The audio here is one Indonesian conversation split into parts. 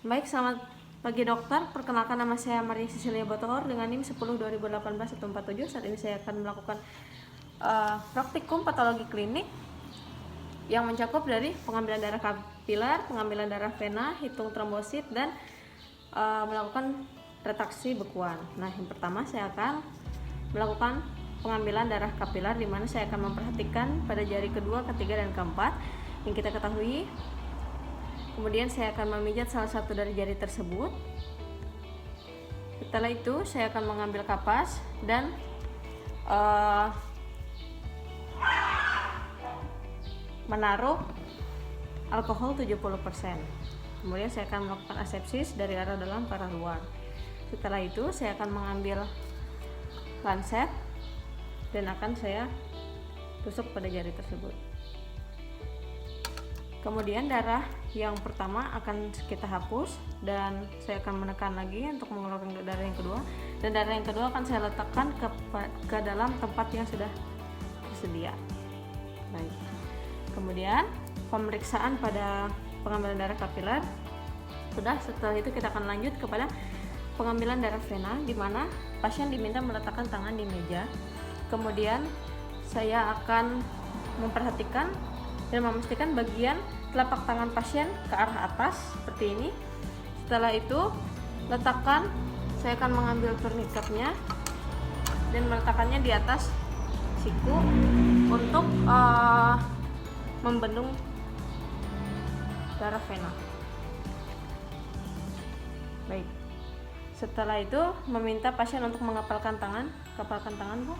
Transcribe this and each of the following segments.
Baik, selamat pagi dokter. Perkenalkan, nama saya Maria Cecilia Botohor dengan NIM 10/2018-147. Saat ini saya akan melakukan praktikum patologi klinik yang mencakup dari pengambilan darah kapiler, pengambilan darah vena, hitung trombosit, dan melakukan retraksi bekuan. Nah, yang pertama saya akan melakukan pengambilan darah kapiler, di mana saya akan memperhatikan pada jari kedua, ketiga, dan keempat yang kita ketahui. Kemudian saya akan memijat salah satu dari jari tersebut. Setelah itu saya akan mengambil kapas dan menaruh alkohol 70%. Kemudian saya akan melakukan asepsis dari arah dalam ke arah luar. Setelah itu saya akan mengambil lancet dan akan saya tusuk pada jari tersebut. Kemudian darah yang pertama akan kita hapus dan saya akan menekan lagi untuk mengeluarkan darah yang kedua, dan darah yang kedua akan saya letakkan ke dalam tempat yang sudah tersedia. Baik. Kemudian pemeriksaan pada pengambilan darah kapiler sudah. Setelah itu kita akan lanjut kepada pengambilan darah vena, di mana pasien diminta meletakkan tangan di meja. Kemudian saya akan memperhatikan dan memastikan bagian telapak tangan pasien ke arah atas seperti ini. Setelah itu saya akan mengambil turniketnya dan meletakkannya di atas siku untuk membendung darah vena. Baik. Setelah itu meminta pasien untuk mengepalkan tangan, Bu.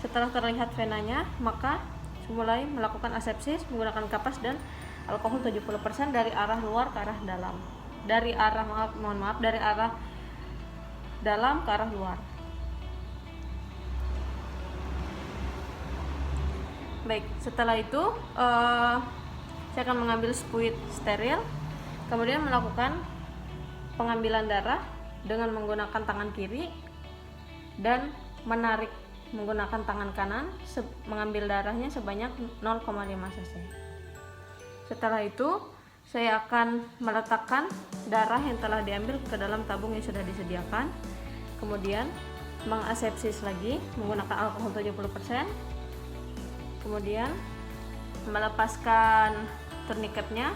Setelah terlihat venanya, maka mulai melakukan asepsis menggunakan kapas dan alkohol 70% dari arah luar ke arah dalam. Dari arah dalam ke arah luar. Baik, setelah itu saya akan mengambil spuit steril, kemudian melakukan pengambilan darah dengan menggunakan tangan kiri dan menarik menggunakan tangan kanan, mengambil darahnya sebanyak 0,5 cc. Setelah itu saya akan meletakkan darah yang telah diambil ke dalam tabung yang sudah disediakan. Kemudian mengasepsis lagi menggunakan alkohol 70%. Kemudian melepaskan turniketnya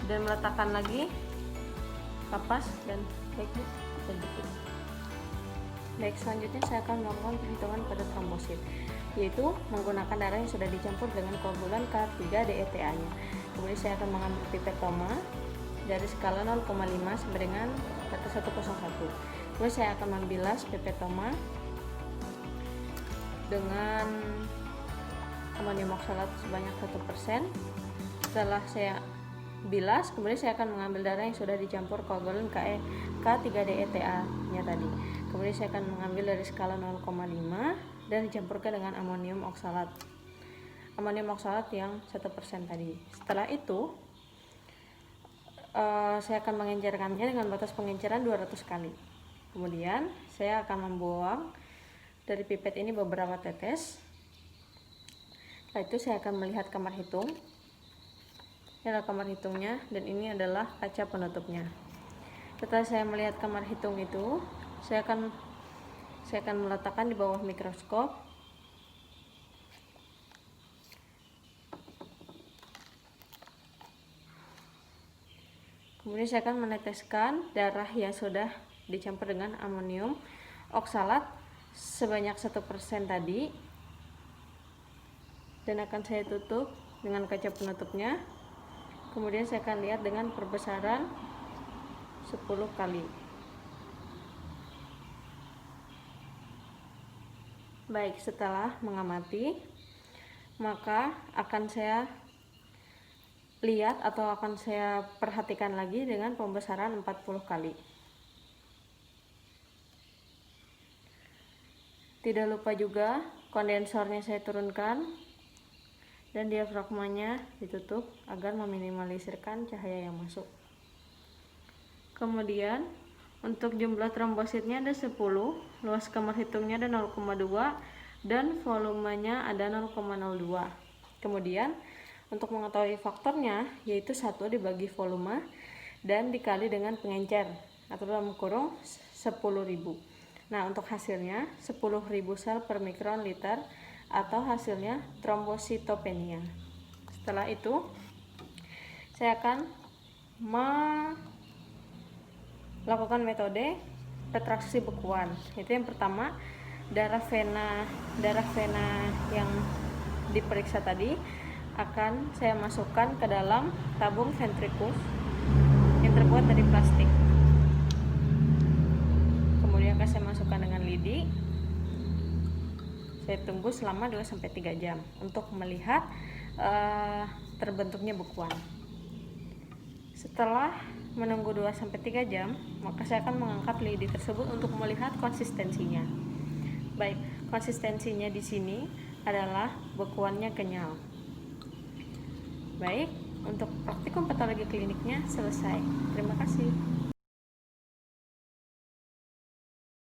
dan meletakkan lagi kapas dan sedikit. Baik, selanjutnya saya akan melakukan perhitungan pada trombosit, yaitu menggunakan darah yang sudah dicampur dengan koagulan K3-DETA-nya. Kemudian saya akan mengambil pipet toma dari skala 0,5 sampai dengan kata 101. Kemudian saya akan membilas pipet toma dengan amonium oksalat sebanyak 1%. Setelah saya bilas, kemudian saya akan mengambil darah yang sudah dicampur koagulan K3-DETA-nya tadi. Kemudian saya akan mengambil dari skala 0,5 dan dicampurkan dengan amonium oksalat yang 1% tadi. Setelah itu saya akan mengencerkannya dengan batas pengenceran 200 kali. Kemudian saya akan membuang dari pipet ini beberapa tetes. Setelah itu saya akan melihat kamar hitung. Ini adalah kamar hitungnya dan ini adalah kaca penutupnya. Setelah saya melihat kamar hitung itu, saya akan meletakkan di bawah mikroskop. Kemudian saya akan meneteskan darah yang sudah dicampur dengan amonium oksalat sebanyak 1% tadi, dan akan saya tutup dengan kaca penutupnya. Kemudian saya akan lihat dengan perbesaran 10 kali. Baik, setelah mengamati, maka akan saya lihat atau akan saya perhatikan lagi dengan pembesaran 40 kali. Tidak lupa juga kondensornya saya turunkan dan diafragmanya ditutup agar meminimalisirkan cahaya yang masuk. Kemudian untuk jumlah trombositnya ada 10, luas kamar hitungnya ada 0,2 dan volumenya ada 0,02. Kemudian untuk mengetahui faktornya, yaitu 1 dibagi volume dan dikali dengan pengencer atau dalam kurung 10.000. Nah, untuk hasilnya 10.000 sel per mikron liter atau hasilnya trombositopenia. Setelah itu saya akan melakukan metode retraksi bekuan. Itu yang pertama, darah vena yang diperiksa tadi akan saya masukkan ke dalam tabung ventrikus yang terbuat dari plastik. Kemudian akan saya masukkan dengan lidi. Saya tunggu selama 2-3 jam untuk melihat terbentuknya bekuan. Setelah menunggu 2-3 jam, maka saya akan mengangkat lidi tersebut untuk melihat konsistensinya. Baik, konsistensinya di sini adalah bekuannya kenyal. Baik, untuk praktikum patologi kliniknya selesai. Terima kasih.